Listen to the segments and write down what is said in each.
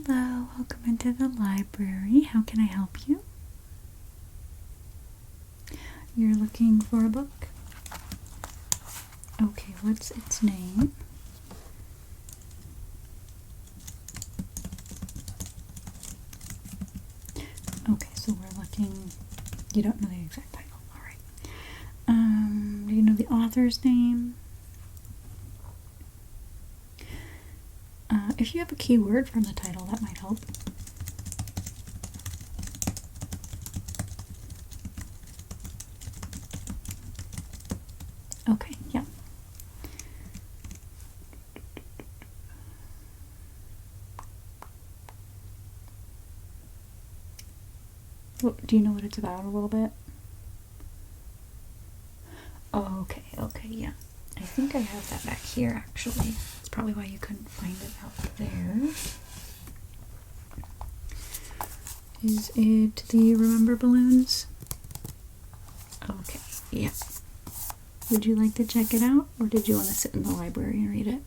Hello, welcome into the library. How can I help you? You're looking for a book? Okay, what's its name? Okay, so we're looking... You don't know the exact title. Alright. Do you know the author's name? If you have a keyword from the title, that might help. Okay, yeah. Do you know what it's about a little bit? Oh, okay, yeah. I think I have that back here, actually. That's probably why you couldn't find it out there. Is it the Remember Balloons? Okay, yeah. Would you like to check it out, or did you want to sit in the library and read it?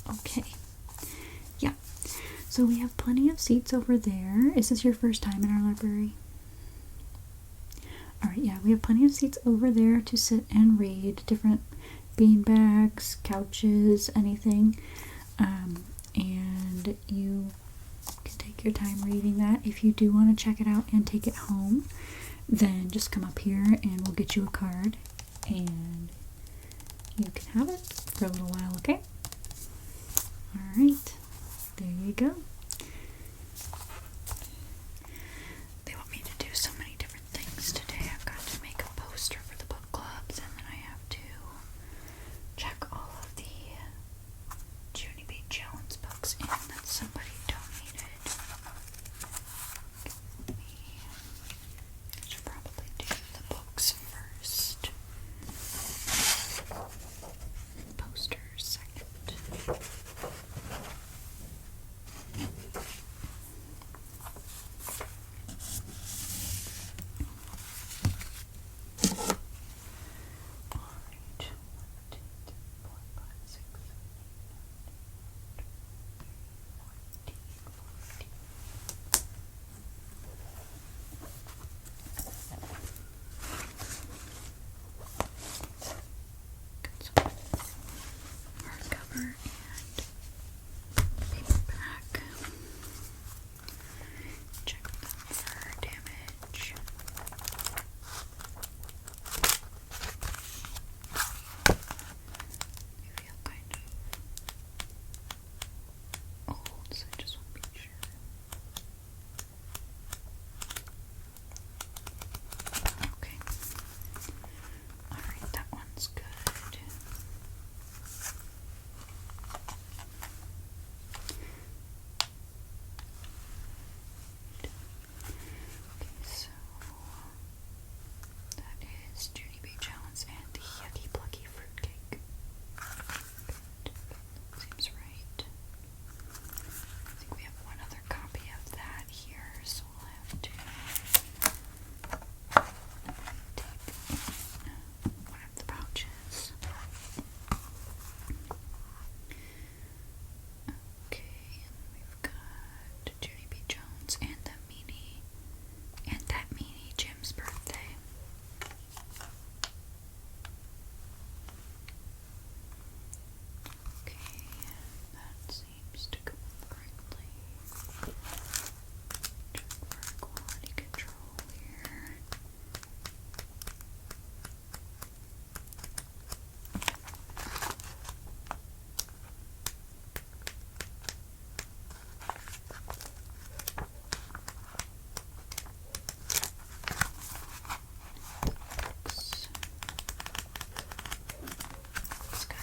Okay. Yeah. So we have plenty of seats over there. Is this your first time in our library? Alright, yeah, we have plenty of seats over there to sit and read. Different bean bags, couches, anything. And you can take your time reading that. If you do want to check it out and take it home, then just come up here and we'll get you a card and you can have it for a little while, okay? Alright, there you go. They want me to do so many different things today. I've got to make a poster for the book clubs, and then I have to check all of the Junie B. Jones books in that somebody donated. I should probably do the books first. Posters second. Hardcover and paperback. Check them for damage. They feel kind of old, so I just want to be sure. Okay. Alright, that one's good. Okay, so that is Junie B. Jones and the Yucky Plucky Fruitcake. Good. Seems right. I think we have one other copy of that here, so we'll have to take one of the pouches. Okay, and we've got Junie B. Jones and the Meanie, and that Meanie Jim's birthday. Okay, that seems to go correctly. Check for quality control here. Looks good.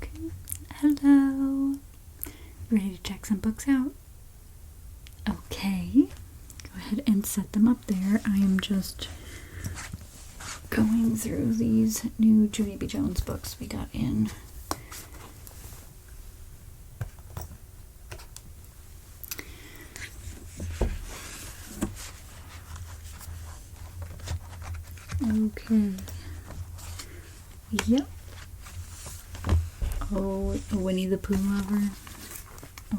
Okay. Hello. Ready to check some books out? Okay. Go ahead and set them up there. I am just going through these new Junie B. Jones books we got in. Okay. Yep. Oh, Winnie the Pooh lover.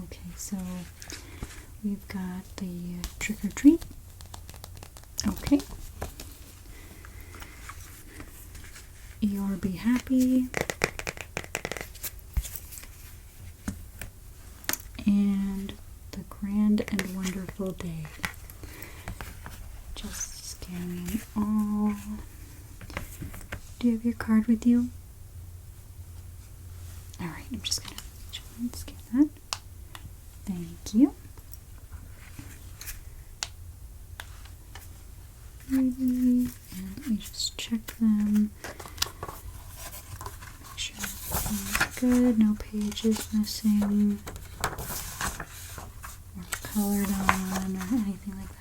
Okay, so we've got the trick or treat. Okay. You'll be happy. And the grand and wonderful day. Just scanning all. Do you have your card with you? Alright, I'm just gonna scan that. Thank you. And let me just check them. Make sure everything's good. No pages missing. Or colored on or anything like that.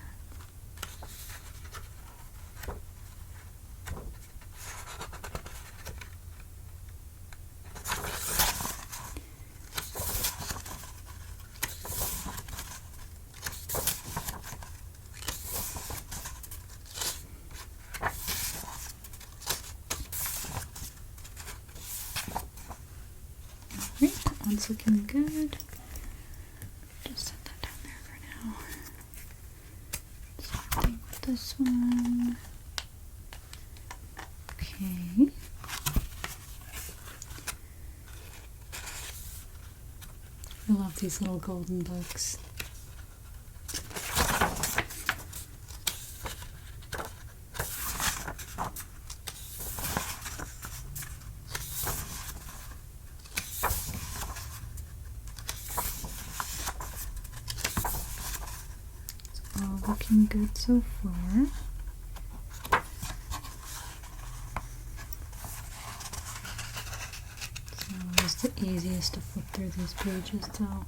Alright, that one's looking good. Just set that down there for now. Same thing with this one. Okay. I love these little golden books. It's all looking good so far. It's the easiest to flip through these pages though.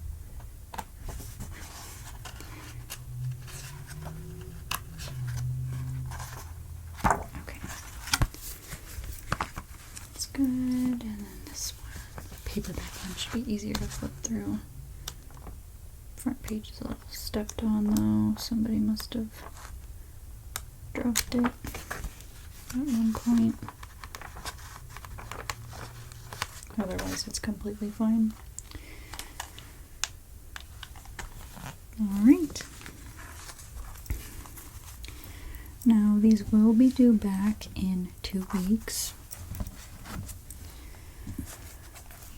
Okay. That's good. And then this one. The paperback one should be easier to flip through. Front page is a little stepped on though. Somebody must have dropped it at one point. Otherwise, it's completely fine. Alright. Now, these will be due back in 2 weeks.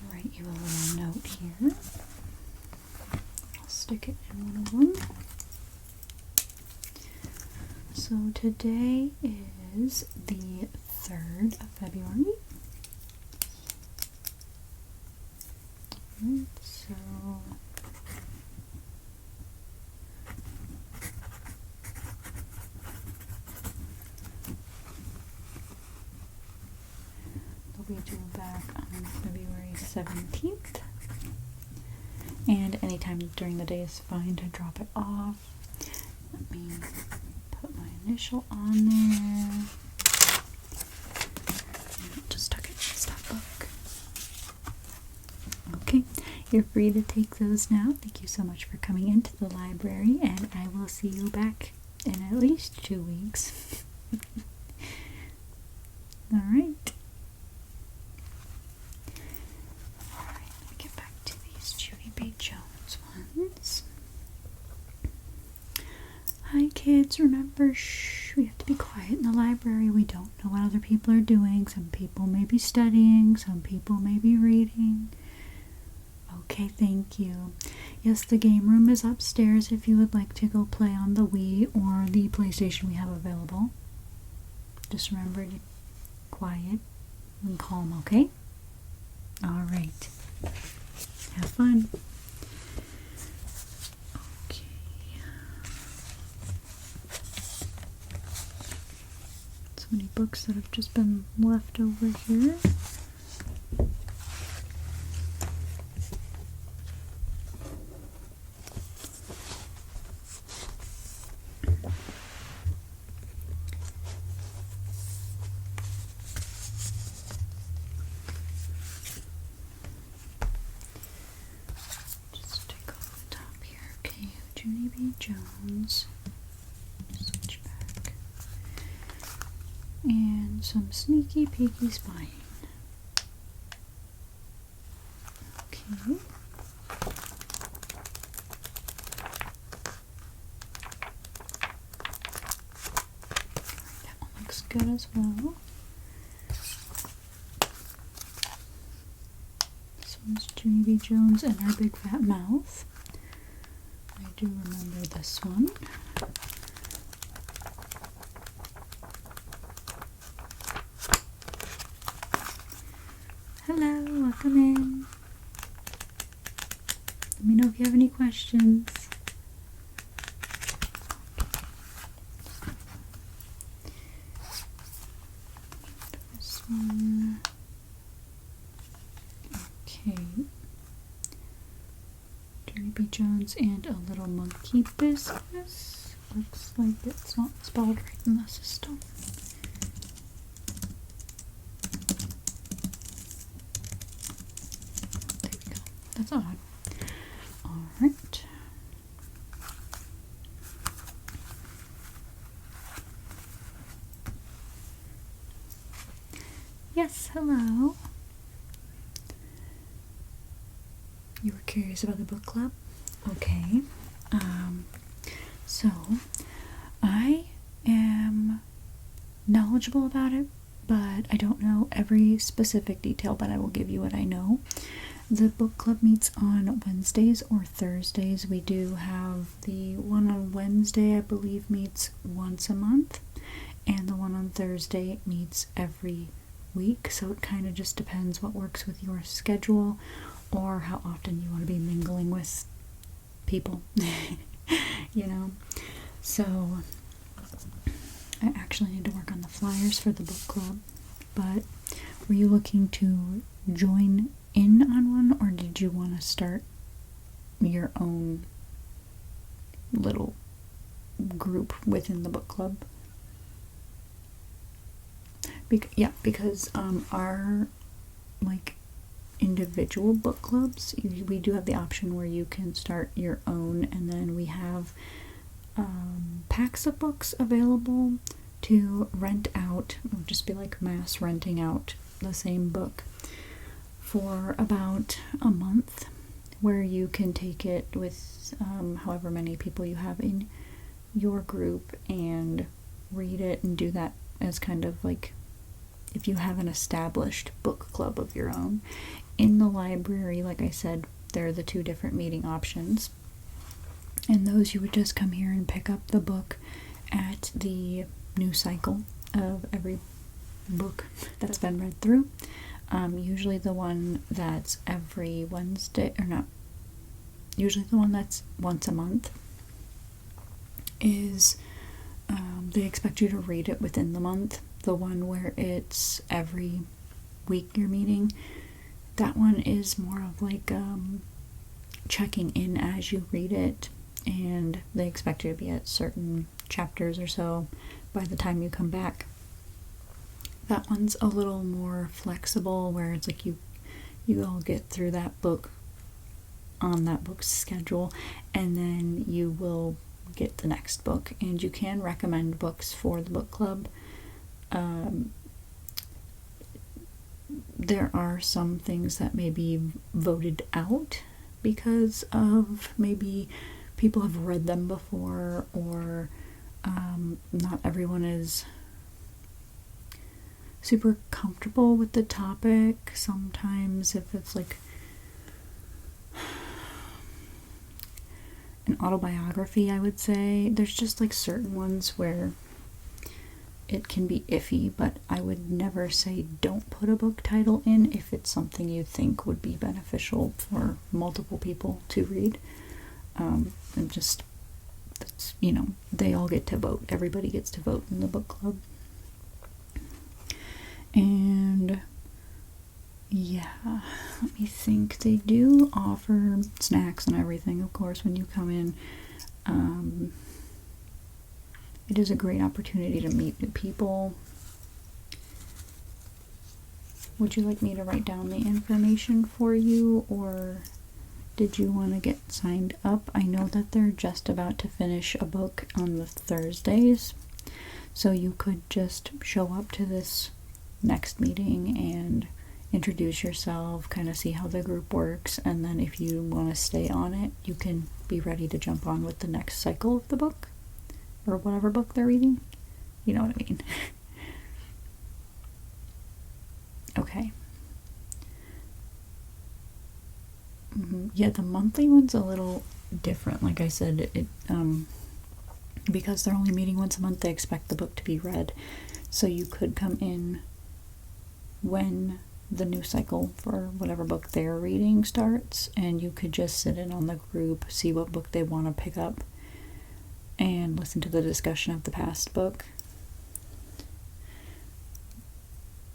You write you a little note here. I'll stick it in one of them. So, today is the 3rd of February. Right, so they'll be due back on February 17th, and anytime during the day is fine to drop it off. Let me put my initial on there. Just tuck it in the stop book. Okay, you're free to take those now. Thank you so much for coming into the library, and I will see you back in at least 2 weeks. Alright. Alright, let me get back to these Judy B. Jones ones. Hi kids, remember, shh, we have to be quiet in the library. We don't know what other people are doing. Some people may be studying, some people may be reading. Okay, thank you. Yes, the game room is upstairs if you would like to go play on the Wii or the PlayStation we have available. Just remember to be quiet and calm, okay? Alright. Have fun. Okay. So many books that have just been left over here. Judy B. Jones. Switch back. and some sneaky peeky spying. Okay. That one looks good as well. This one's Junie B. Jones and Her Big Fat Mouth. I do remember this one. Hello, welcome in. Let me know if you have any questions. This one. Okay. Junie B. Jones and A Little Monkey Business. Looks like it's not spelled right in the system. There we go. That's odd. Alright. Yes, hello. You were curious about the book club? Okay. So I am knowledgeable about it, but I don't know every specific detail, but I will give you what I know. The book club meets on Wednesdays or Thursdays. We do have the one on Wednesday, I believe, meets once a month, and the one on Thursday meets every week, so it kind of just depends what works with your schedule or how often you want to be mingling with people, you know. So I actually need to work on the flyers for the book club, but were you looking to join in on one, or did you want to start your own little group within the book club? Because our like individual book clubs, we do have the option where you can start your own, and then we have packs of books available to rent out. It would just be like mass renting out the same book for about a month, where you can take it with however many people you have in your group and read it and do that as kind of like if you have an established book club of your own. In the library, like I said, there are the two different meeting options, and those you would just come here and pick up the book at the new cycle of every book that's been read through. Usually the one that's every Wednesday, or not, usually the one that's once a month is, they expect you to read it within the month. The one where it's every week you're meeting, that one is more of like checking in as you read it, and they expect you to be at certain chapters or so by the time you come back. That one's a little more flexible, where it's like you all get through that book on that book's schedule, and then you will get the next book, and you can recommend books for the book club. There are some things that may be voted out because of maybe people have read them before, or not everyone is super comfortable with the topic. Sometimes if it's like an autobiography, I would say, there's just like certain ones where it can be iffy, but I would never say don't put a book title in if it's something you think would be beneficial for multiple people to read. And just, that's, you know, they all get to vote. Everybody gets to vote in the book club. And yeah, let me think. They do offer snacks and everything, of course, when you come in. It is a great opportunity to meet new people. Would you like me to write down the information for you, or did you want to get signed up? I know that they're just about to finish a book on the Thursdays, So you could just show up to this next meeting and introduce yourself, kind of see how the group works, and then if you want to stay on it, you can be ready to jump on with the next cycle of the book, or whatever book they're reading. You know what I mean? Okay. Yeah, the monthly one's a little different. Like I said, because they're only meeting once a month, they expect the book to be read. So you could come in when the new cycle for whatever book they're reading starts, and you could just sit in on the group, see what book they want to pick up, and listen to the discussion of the past book.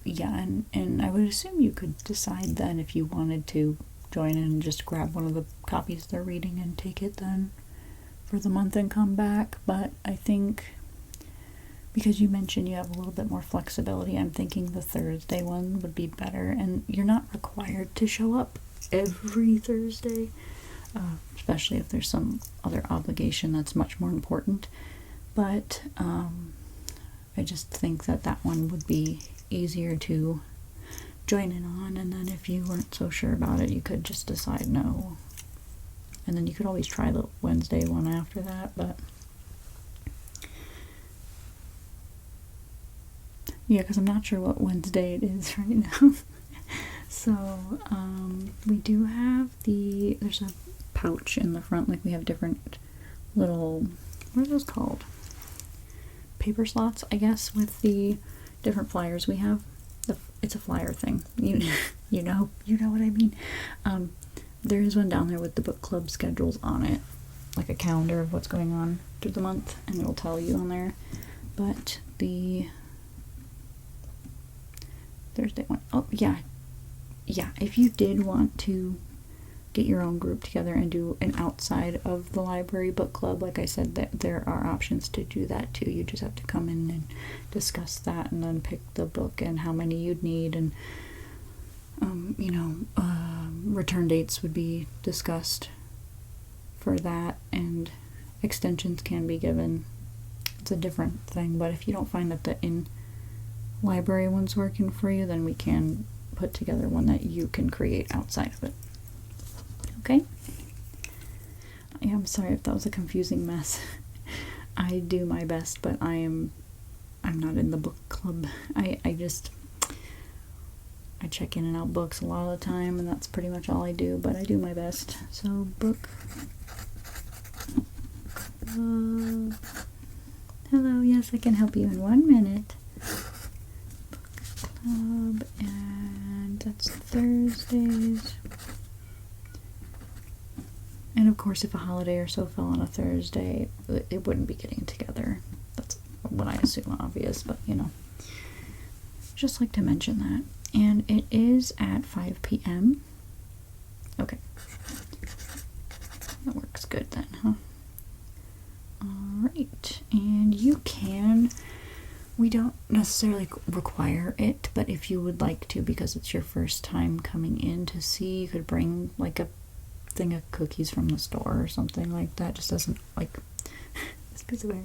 Yeah, and I would assume you could decide then if you wanted to join in and just grab one of the copies they're reading and take it then for the month and come back. But I think because you mentioned you have a little bit more flexibility, I'm thinking the Thursday one would be better, and you're not required to show up every Thursday, especially if there's some other obligation that's much more important. But I just think that one would be easier to join in on, and then if you weren't so sure about it, you could just decide no, and then you could always try the Wednesday one after that. But yeah, because I'm not sure what Wednesday it is right now. So we do have there's a pouch in the front, like we have different little, what are those called, paper slots, I guess, with the different flyers we have. It's a flyer thing. You know what I mean. There is one down there with the book club schedules on it, like a calendar of what's going on through the month, and it'll tell you on there. But the Thursday one, oh yeah, if you did want to get your own group together and do an outside of the library book club, like I said, that there are options to do that too. You just have to come in and discuss that, and then pick the book and how many you'd need, and return dates would be discussed for that, and extensions can be given. It's a different thing, but if you don't find that the in-library one's working for you, then we can put together one that you can create outside of it. Okay? Yeah, I'm sorry if that was a confusing mess. I do my best, but I'm not in the book club. I check in and out books a lot of the time, and that's pretty much all I do, but I do my best. So, book club. Hello, yes, I can help you in 1 minute. Book club, and that's Thursdays. And of course, if a holiday or so fell on a Thursday, it wouldn't be getting together. That's what I assume obvious, but just like to mention that. And it is at 5 p.m. Okay. That works good then, huh? Alright. And we don't necessarily require it, but if you would like to, because it's your first time coming in to see, you could bring like a thing of cookies from the store or something like that. Just doesn't this piece of hair.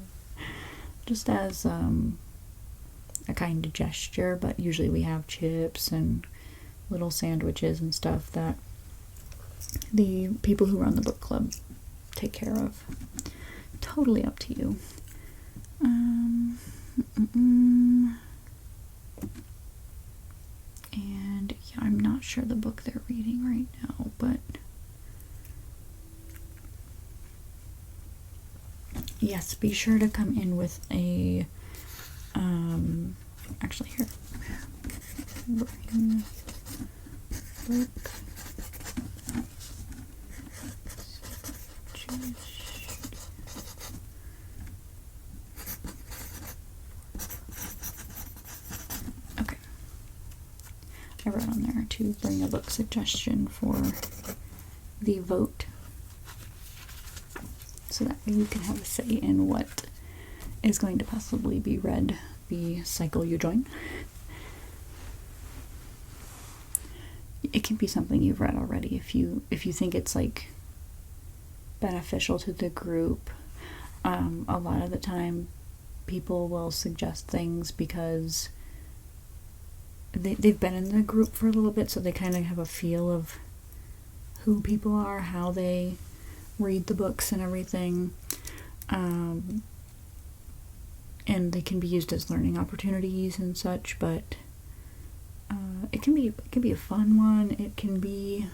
Just as a kind of gesture, but usually we have chips and little sandwiches and stuff that the people who run the book club take care of. Totally up to you. And yeah, I'm not sure the book they're reading right now, but yes, be sure to come in with a actually here, bring book okay. I wrote on there to bring a book suggestion for the vote, so that way you can have a say in what is going to possibly be read the cycle you join. It can be something you've read already if you think it's like beneficial to the group. A lot of the time people will suggest things because they've been in the group for a little bit, so they kind of have a feel of who people are, how they read the books and everything. And they can be used as learning opportunities and such, but it can be a fun one. It can be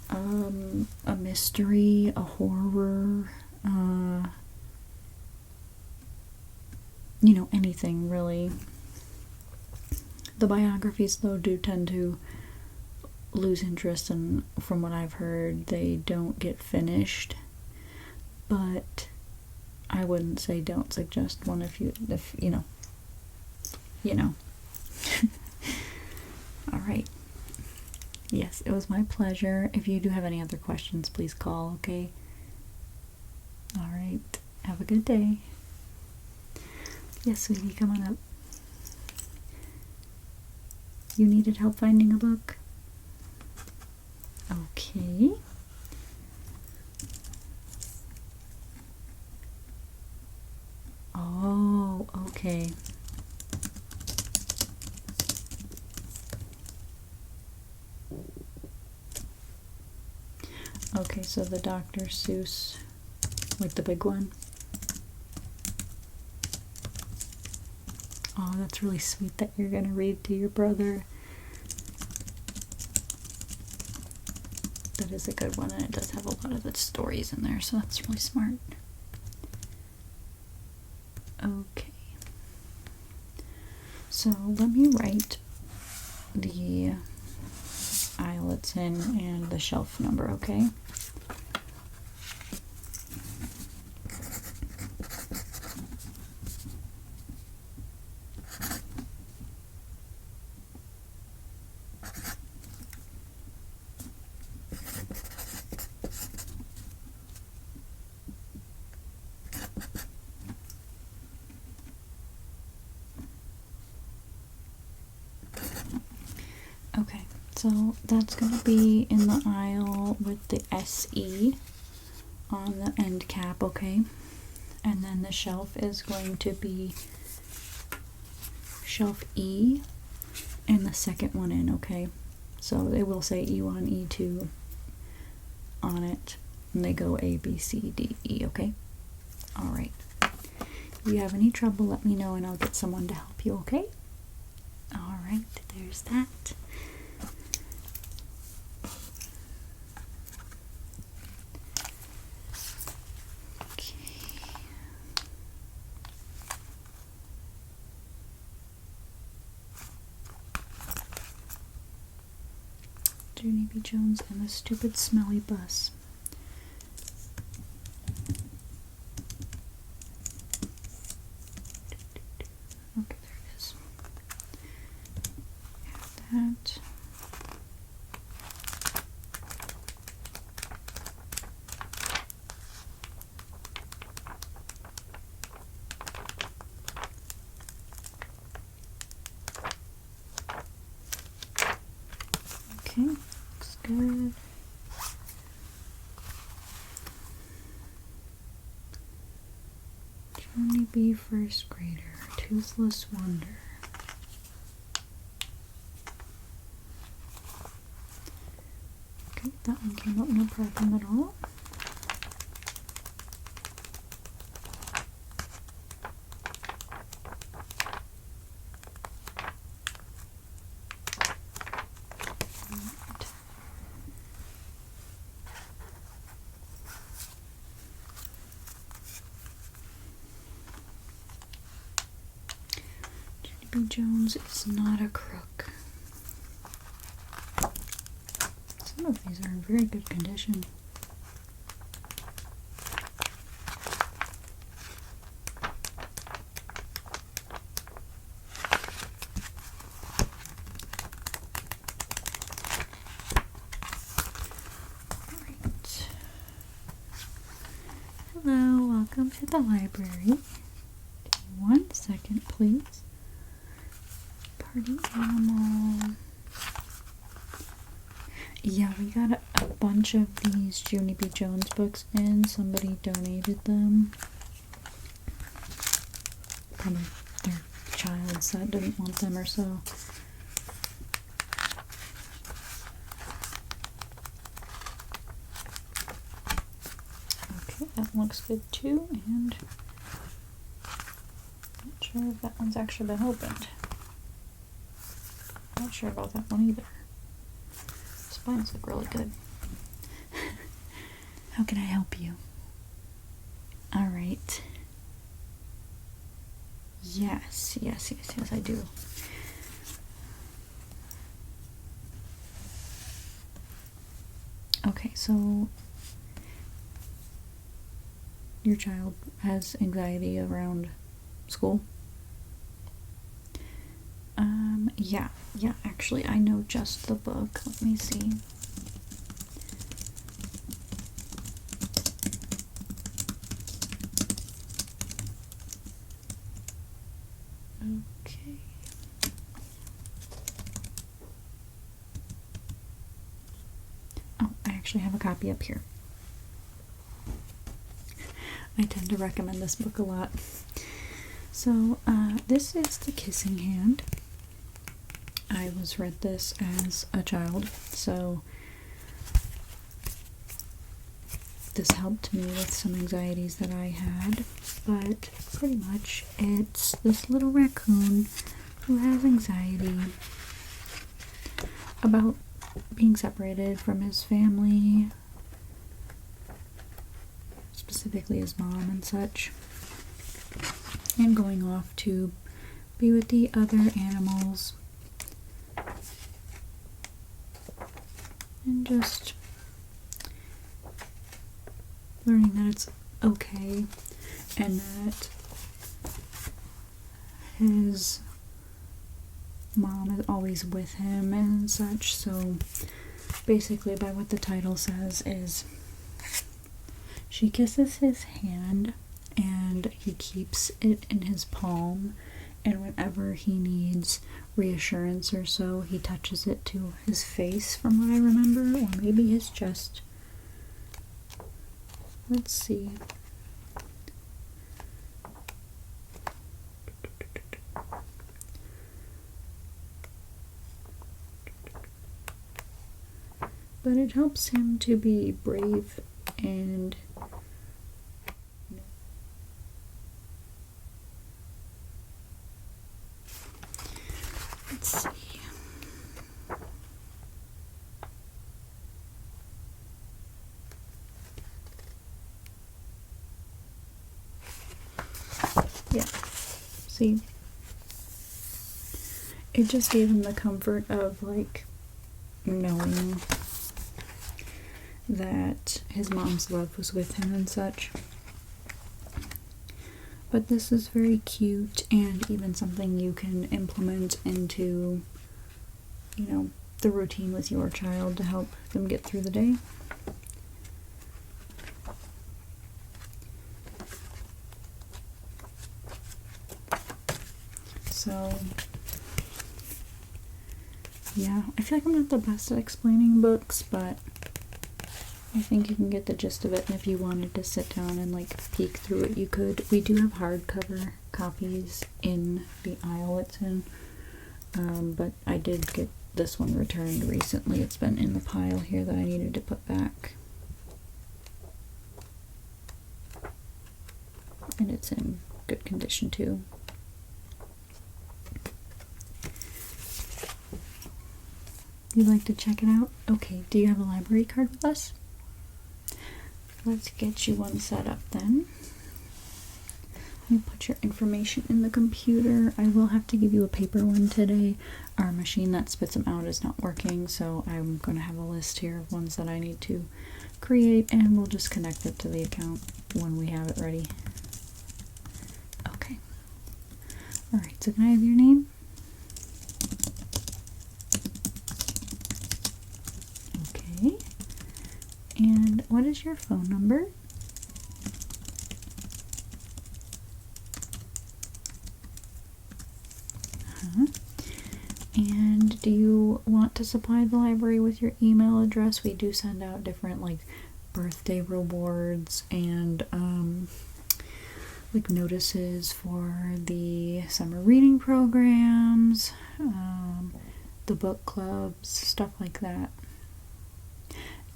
a mystery, a horror, anything really. The biographies, though, do tend to lose interest, and from what I've heard, they don't get finished. But I wouldn't say don't suggest one if you know. All right. Yes, it was my pleasure. If you do have any other questions, please call, okay? All right. Have a good day. Yes, sweetie, come on up. You needed help finding a book? Okay. Oh, okay. Okay, so the Dr. Seuss, like the big one. Oh, that's really sweet that you're gonna read to your brother. That is a good one, and it does have a lot of the stories in there, so that's really smart. Okay. So let me write the aisle it's in and the shelf number, okay? Okay, so that's going to be in the aisle with the SE on the end cap, okay? And then the shelf is going to be shelf E and the second one in, okay? So it will say E1, E2 on it, and they go A, B, C, D, E, okay? Alright. If you have any trouble, let me know and I'll get someone to help you, okay? Alright, there's that. Junie B. Jones and the Stupid Smelly Bus. Okay, there it is. Have that. Okay, looks good. Johnny B. First Grader, Toothless Wonder. Okay, that one came out no problem at all. B. Jones is not a crook. Some of these are in very good condition. Alright. Hello, welcome to the library. Give me 1 second, please. Party animal. Yeah, we got a bunch of these Junie B. Jones books in. Somebody donated them. probably their child's that didn't want them or so. Okay, that looks good too, and not sure if that one's actually been opened. Not sure about that one either. Spines look really good. How can I help you? Alright. Yes, I do. Okay, so your child has anxiety around school? Yeah, actually, I know just the book. Let me see. Okay. Oh, I actually have a copy up here. I tend to recommend this book a lot. So, this is The Kissing Hand. I was read this as a child, so this helped me with some anxieties that I had, but pretty much it's this little raccoon who has anxiety about being separated from his family, specifically his mom and such, and going off to be with the other animals, and just learning that it's okay and that his mom is always with him and such. So basically, by what the title says, is she kisses his hand and he keeps it in his palm, and whenever he needs reassurance or so, he touches it to his face, from what I remember, or maybe his chest. Let's see. But it helps him to be brave and let's see. Yeah. See? It just gave him the comfort of, like, knowing that his mom's love was with him and such. But this is very cute, and even something you can implement into, you know, the routine with your child to help them get through the day. So, yeah, I feel like I'm not the best at explaining books, but I think you can get the gist of it, and if you wanted to sit down and, like, peek through it, you could. We do have hardcover copies in the aisle it's in, but I did get this one returned recently. It's been in the pile here that I needed to put back. And it's in good condition, too. You'd like to check it out? Okay, do you have a library card with us? Let's get you one set up then. Let me put your information in the computer. I will have to give you a paper one today. Our machine that spits them out is not working, so I'm going to have a list here of ones that I need to create, and we'll just connect it to the account when we have it ready. Okay. Alright, so can I have your name? Okay. And what is your phone number? And do you want to supply the library with your email address? We do send out different, like, birthday rewards and like notices for the summer reading programs, the book clubs, stuff like that.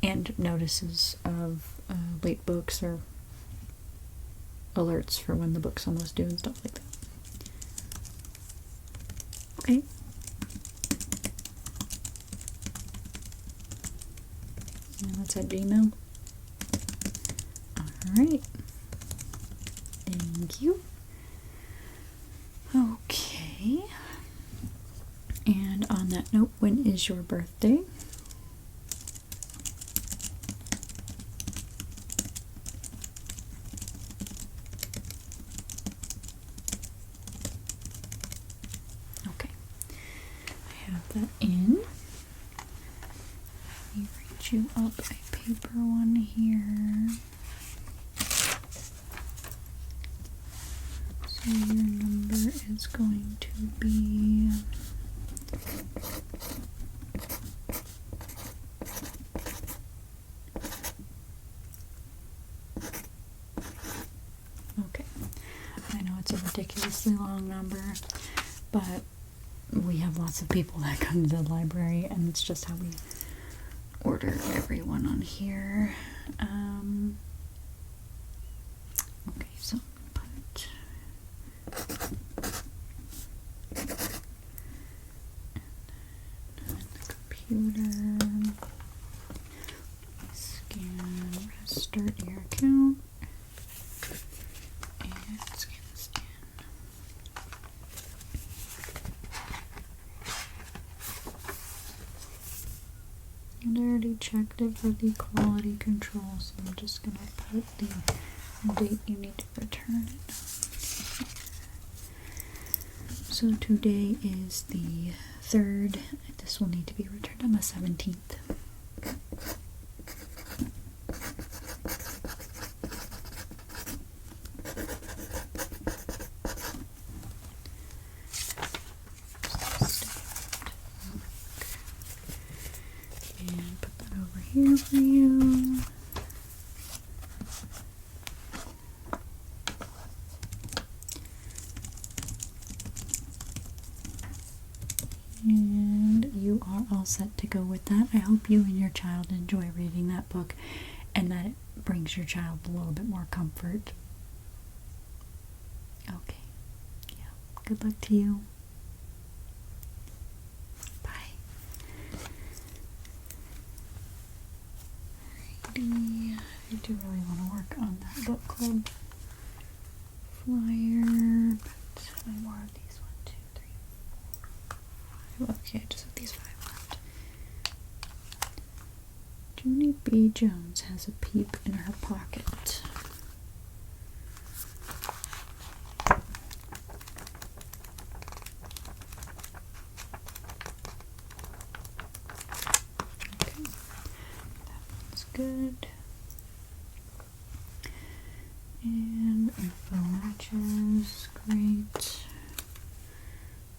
And notices of late books or alerts for when the book's almost due and stuff like that. Okay. And that's at Gmail. Alright. Thank you. Okay. And on that note, when is your birthday? Okay. I have that in. Let me write you up a paper one here. So your number is going to be okay. I know it's a ridiculously long number, but we have lots of people that come to the library, and it's just how we order everyone on here. Okay, so put the computer, scan, start your account, and scan this in. And I already checked it for the quality control, so I'm just gonna put the date you need to return it. So today is the 3rd. This will need to be returned on the 17th. And put that over here for you. And you are all set to go with that. I hope you and your child enjoy reading that book and that it brings your child a little bit more comfort. Okay. Yeah. Good luck to you. Bye. Alrighty. I do really want to work on that book club flyer, but how many more of these? 1, 2, 3, 4, 5. Okay, I just have these 5 left. Junie B. Jones has a peep in her pocket. Okay, that one's good. And info matches, great.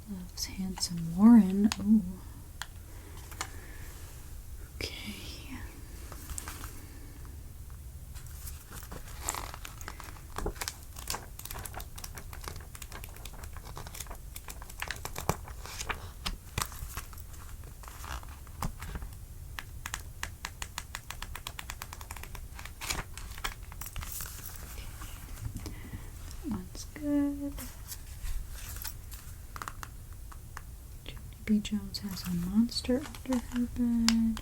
Loves Handsome Warren. Ooh. Okay. One's good. Junie B. Jones has a monster under her bed.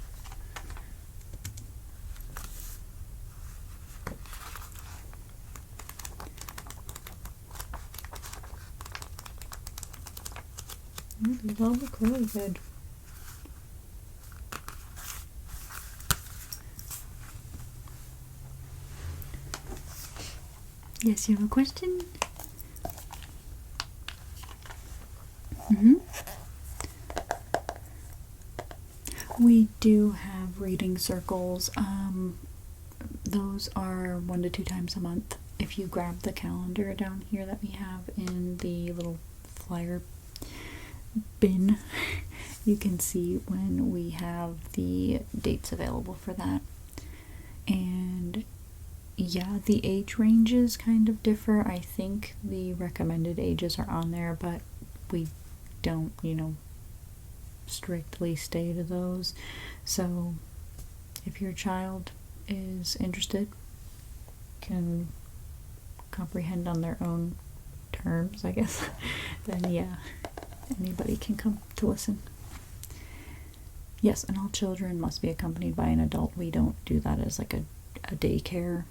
These all look really good. Yes, you have a question? We do have reading circles. Those are 1 to 2 times a month. If you grab the calendar down here that we have in the little flyer bin, you can see when we have the dates available for that. And Yeah, the age ranges kind of differ. I think the recommended ages are on there, but we don't, strictly stay to those. So if your child is interested, can comprehend on their own terms, I guess, then yeah, anybody can come to listen. Yes, and all children must be accompanied by an adult. We don't do that as like a daycare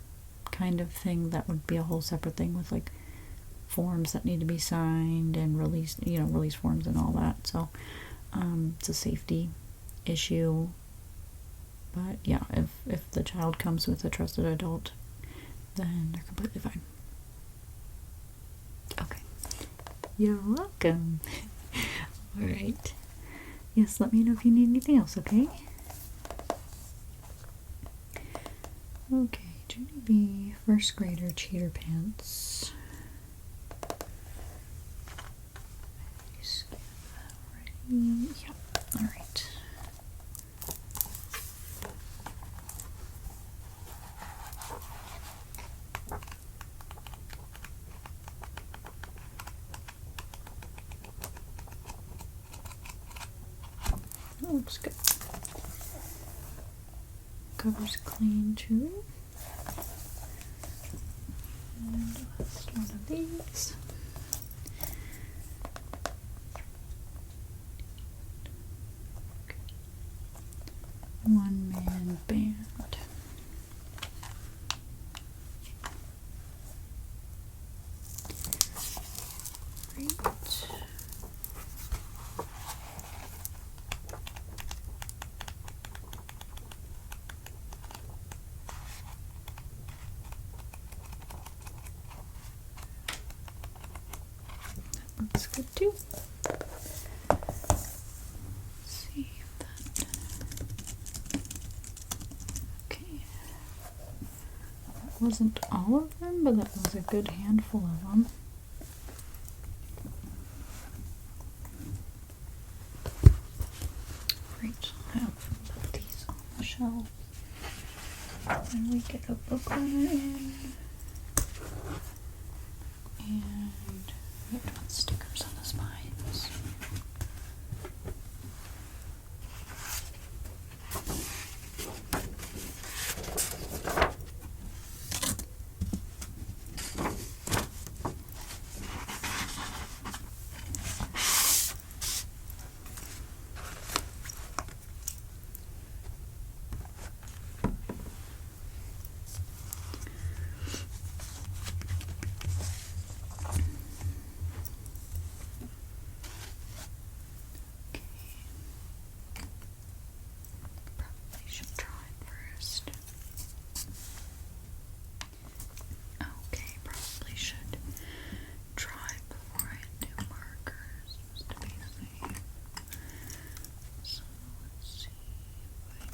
kind of thing. That would be a whole separate thing with like forms that need to be signed and release forms and all that. So it's a safety issue. But yeah, if the child comes with a trusted adult, then they're completely fine. Okay. You're welcome. Alright. Yes, let me know if you need anything else, okay? Okay, Junie B, first grader cheater pants. Yep, alright. That looks good. Cover's clean too. And last one of these. One man band. Great. Looks good too. Let's see if that. Okay. That wasn't all of them, but that was a good handful of them. Great. I'll put these on the shelf. And we get a book runner in. And we have to put stickers on the spines. Probably should try it first. Okay, probably should try before I do markers, just to be safe. So let's see if I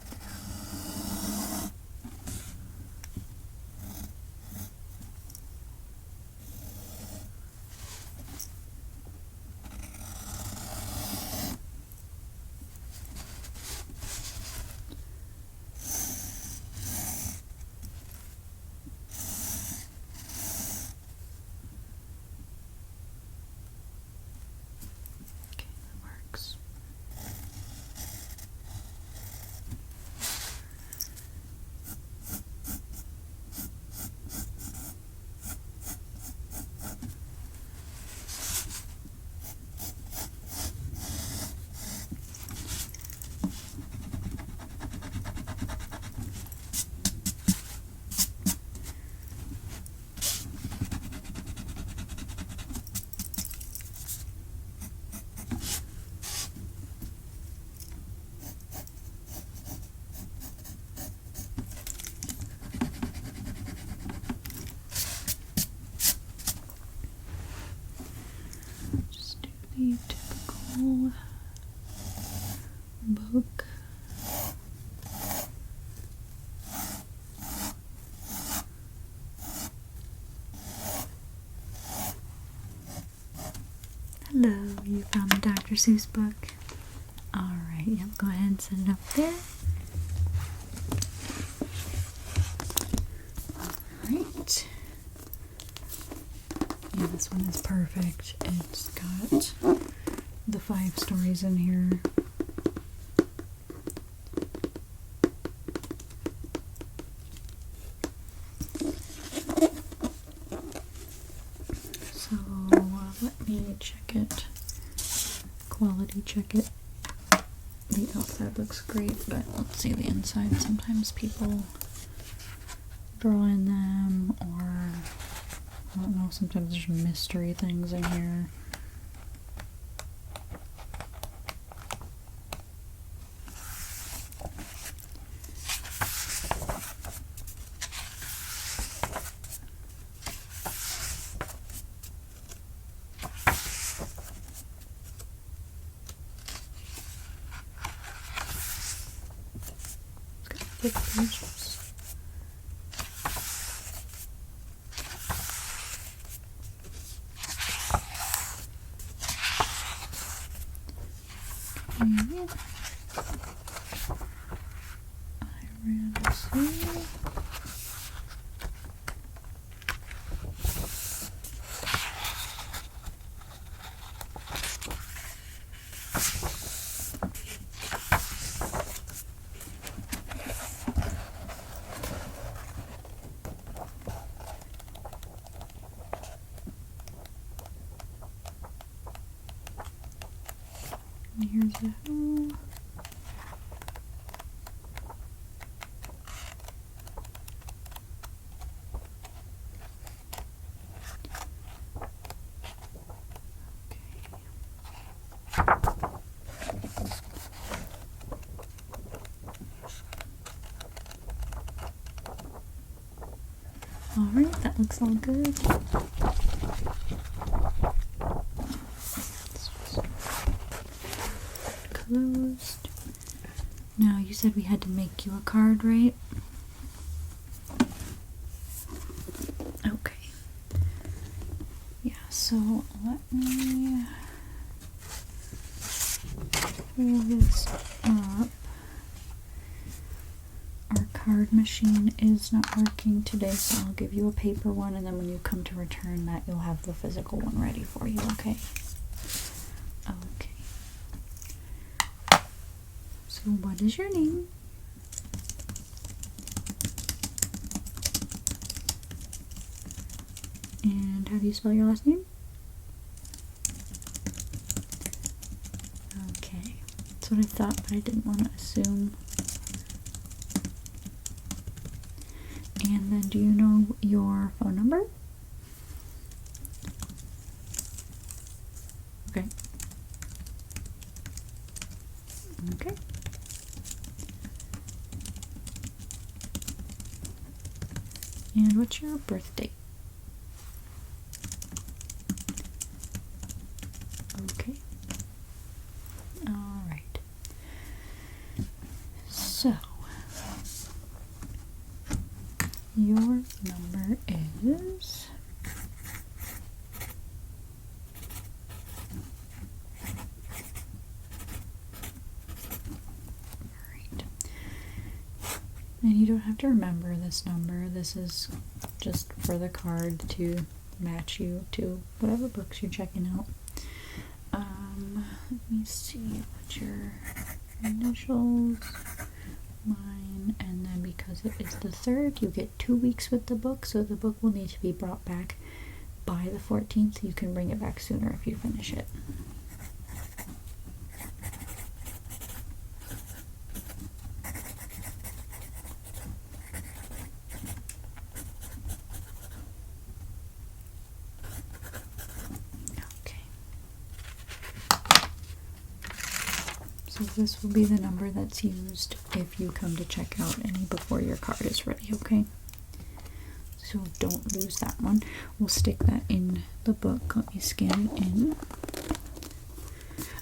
okay, that works. Just do the typical book. Hello, you found the Dr. Seuss book. Alright, yep, go ahead and set it up there. Alright. This one is perfect. It's got the 5 stories in here. So let me check it, quality check it. The outside looks great, but let's see the inside. Sometimes people draw in them, or I don't know, sometimes there's mystery things in here. Thick pages. Okay. I read see. And here's the who. Alright, that looks all good. Closed. Now, you said we had to make you a card, right? Okay. Yeah, so let me pull this up. Our card machine is not working today, so I'll give you a paper one, and then when you come to return that, you'll have the physical one ready for you, okay? Okay. So what is your name? And how do you spell your last name? Okay. That's what I thought, but I didn't want to assume. And then do you know your phone number? Okay. Okay. And what's your birth date? Okay. All right. So your number is right. And you don't have to remember this number. This is just for the card to match you to whatever books you're checking out. Let me see what your initials, mine, and then because it is the 3rd, you get 2 weeks with the book, so the book will need to be brought back by the 14th. You can bring it back sooner if you finish it. So this will be the number that's used if you come to check out any before your card is ready, okay? So don't lose that one. We'll stick that in the book. Let me scan it in.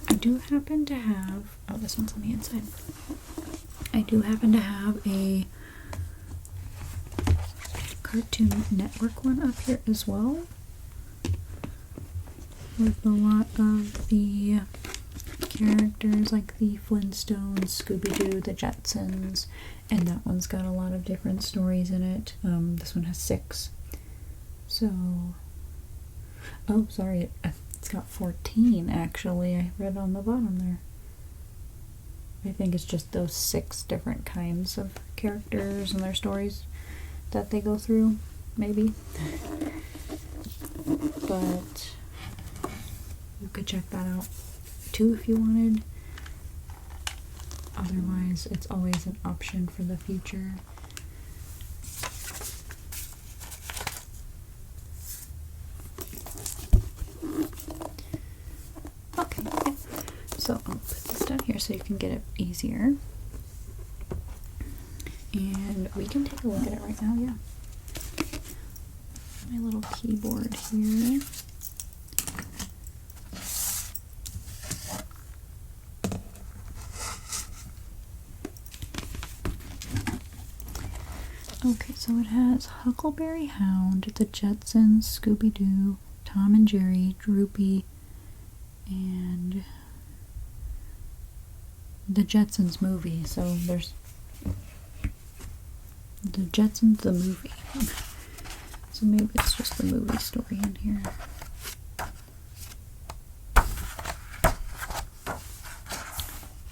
I do happen to have, oh, this one's on the inside. I do happen to have a Cartoon Network one up here as well, with a lot of the characters like the Flintstones, Scooby-Doo, the Jetsons, and that one's got a lot of different stories in it. This one has 6. So Oh, sorry. It's got 14, actually. I read on the bottom there. I think it's just those 6 different kinds of characters and their stories that they go through, maybe. But you could check that out too if you wanted. Otherwise, it's always an option for the future. Okay, so I'll put this down here so you can get it easier. And we can take a look at it right now, yeah. My little keyboard here. Okay, so it has Huckleberry Hound, The Jetsons, Scooby-Doo, Tom and Jerry, Droopy, and the Jetsons movie. So there's the Jetsons the movie. So maybe it's just the movie story in here.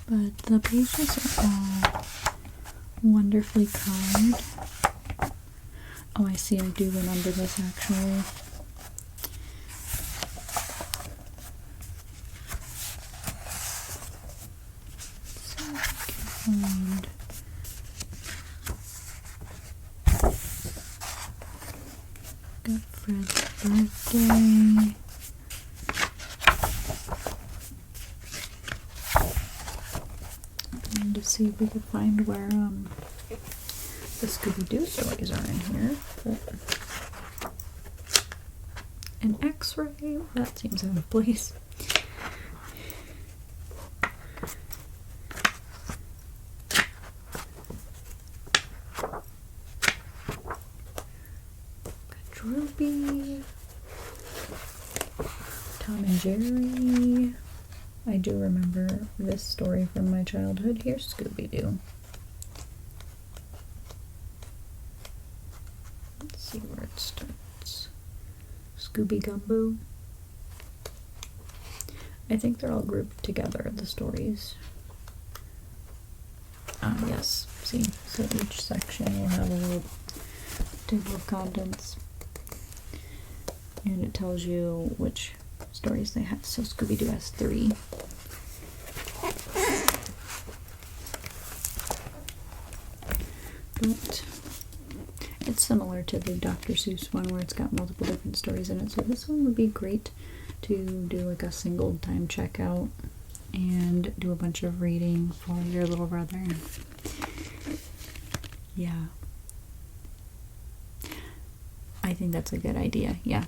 But the pages are all wonderfully colored. Oh, I see. I do remember this actually. So I can find. Got Fred's birthday. And to see if we could find where the Scooby-Doo stories are in here. But an X-ray? Well, that seems out of place. Droopy, Tom and Jerry. I do remember this story from my childhood. Here's Scooby-Doo. Let's see where it starts. Scooby Gumbo. I think they're all grouped together, the stories. Ah, yes. See, so each section will have a little table of contents. And it tells you which stories they have. So Scooby-Doo has 3. But it's similar to the Dr. Seuss one where it's got multiple different stories in it. So this one would be great to do like a single time checkout and do a bunch of reading for your little brother. Yeah. I think that's a good idea. Yeah.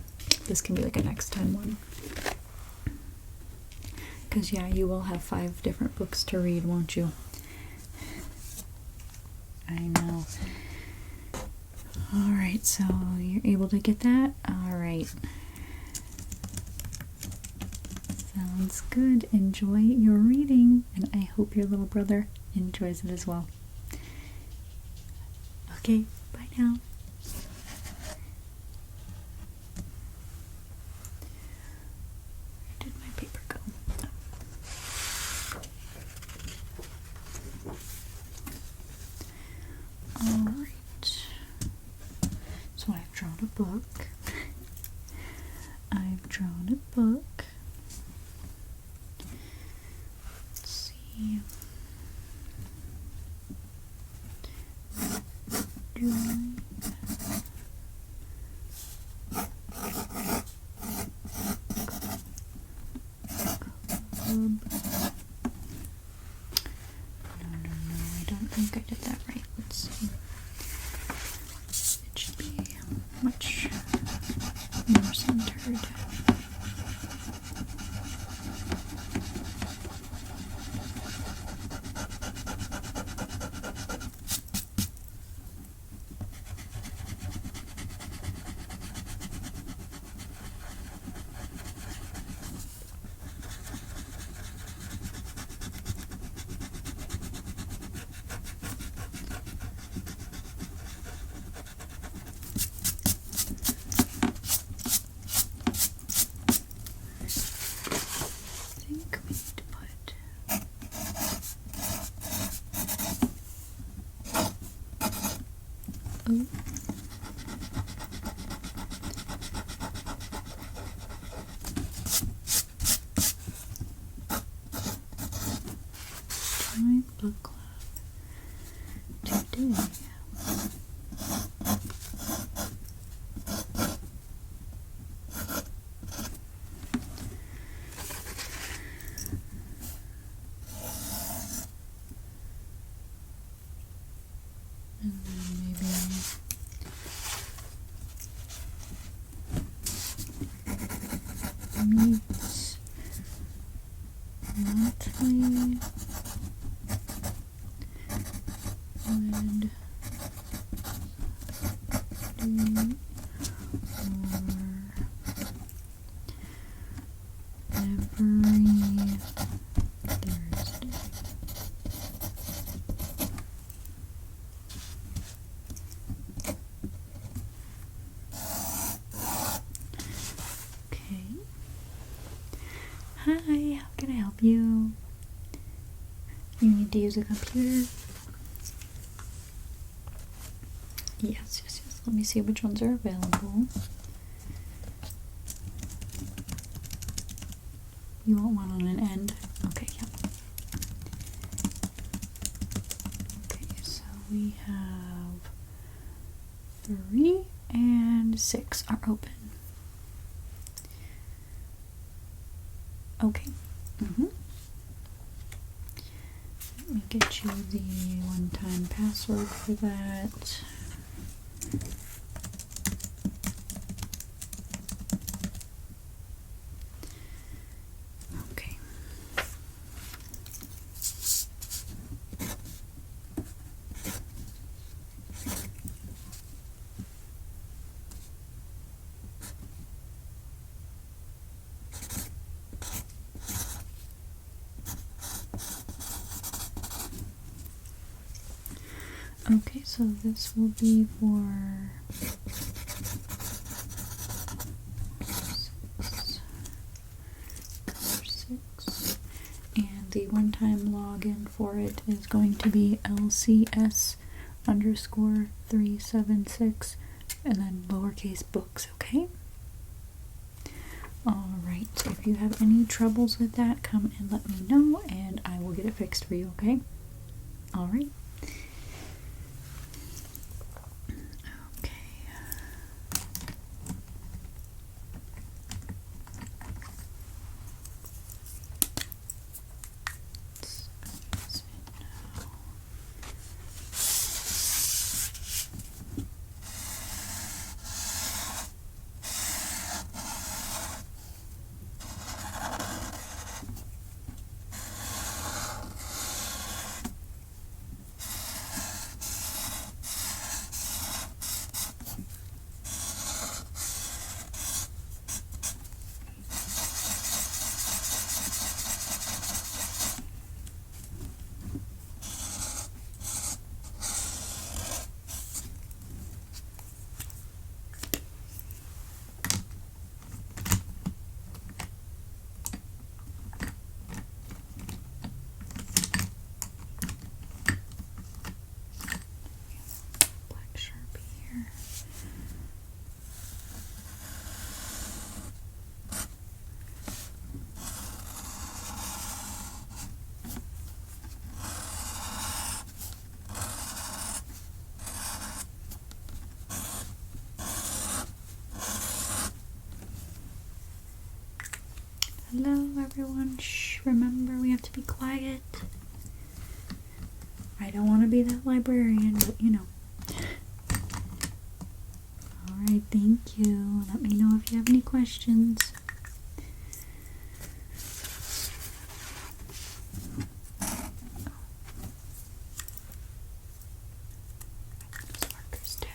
This can be like a next time one. Because, yeah, you will have 5 different books to read, won't you? I know. Alright, so you're able to get that? Alright. Sounds good. Enjoy your reading, and I hope your little brother enjoys it as well. Okay, bye now. Alright, so I've drawn a book. Let's see. No, I don't think I did that right. Let's see. It should be much more centered. Oh. Join book club today. And then maybe meet monthly would do every Thursday. Okay. Hi, how can I help you? You need to use a computer? Yes. Let me see which ones are available. You want one on an end? Okay, yeah. Okay, so we have 3 and 6 are open. Okay. Let me get you the one-time password for that. Okay. Okay, so this will be for 6. And the one-time login for it is going to be LCS_376 and then lowercase books, okay? Alright, so if you have any troubles with that, come and let me know and I will get it fixed for you, okay? Alright. Hello everyone, shh, remember we have to be quiet. I don't want to be that librarian, but you know. Alright, thank you. Let me know if you have any questions. This marker's dead.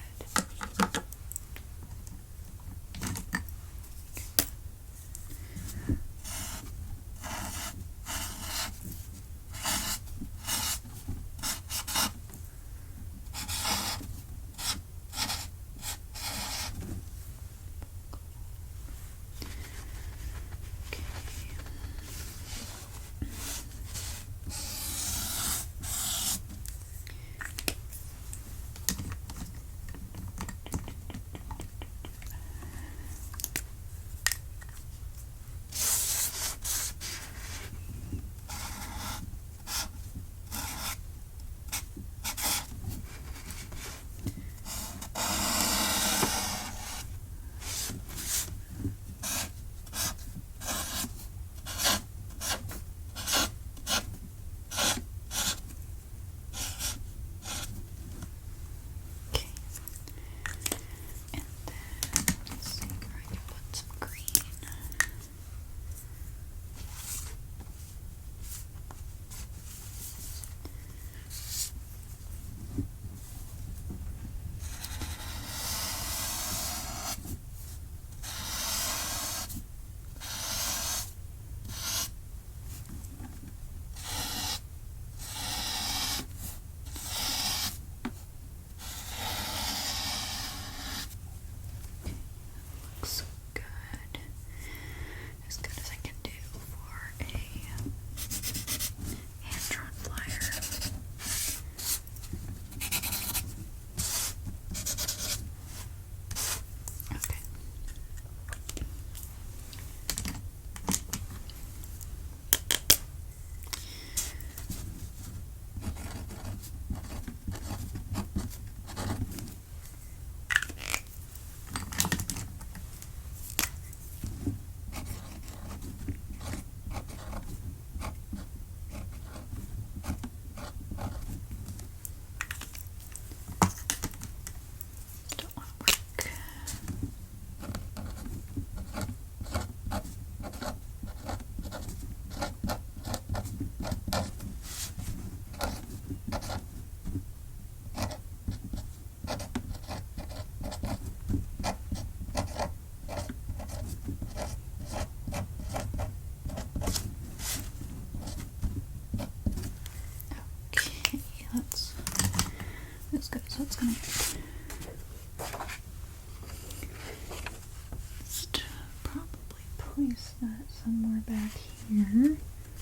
here.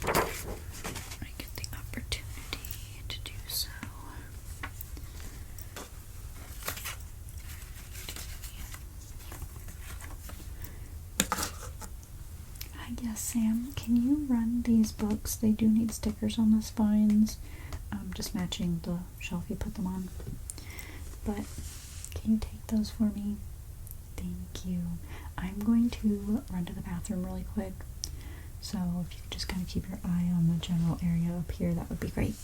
I get the opportunity to do so. Yes, Sam, can you run these books? They do need stickers on the spines. Just matching the shelf you put them on. But can you take those for me? Thank you. I'm going to run to the bathroom really quick. So if you could just kind of keep your eye on the general area up here, that would be great.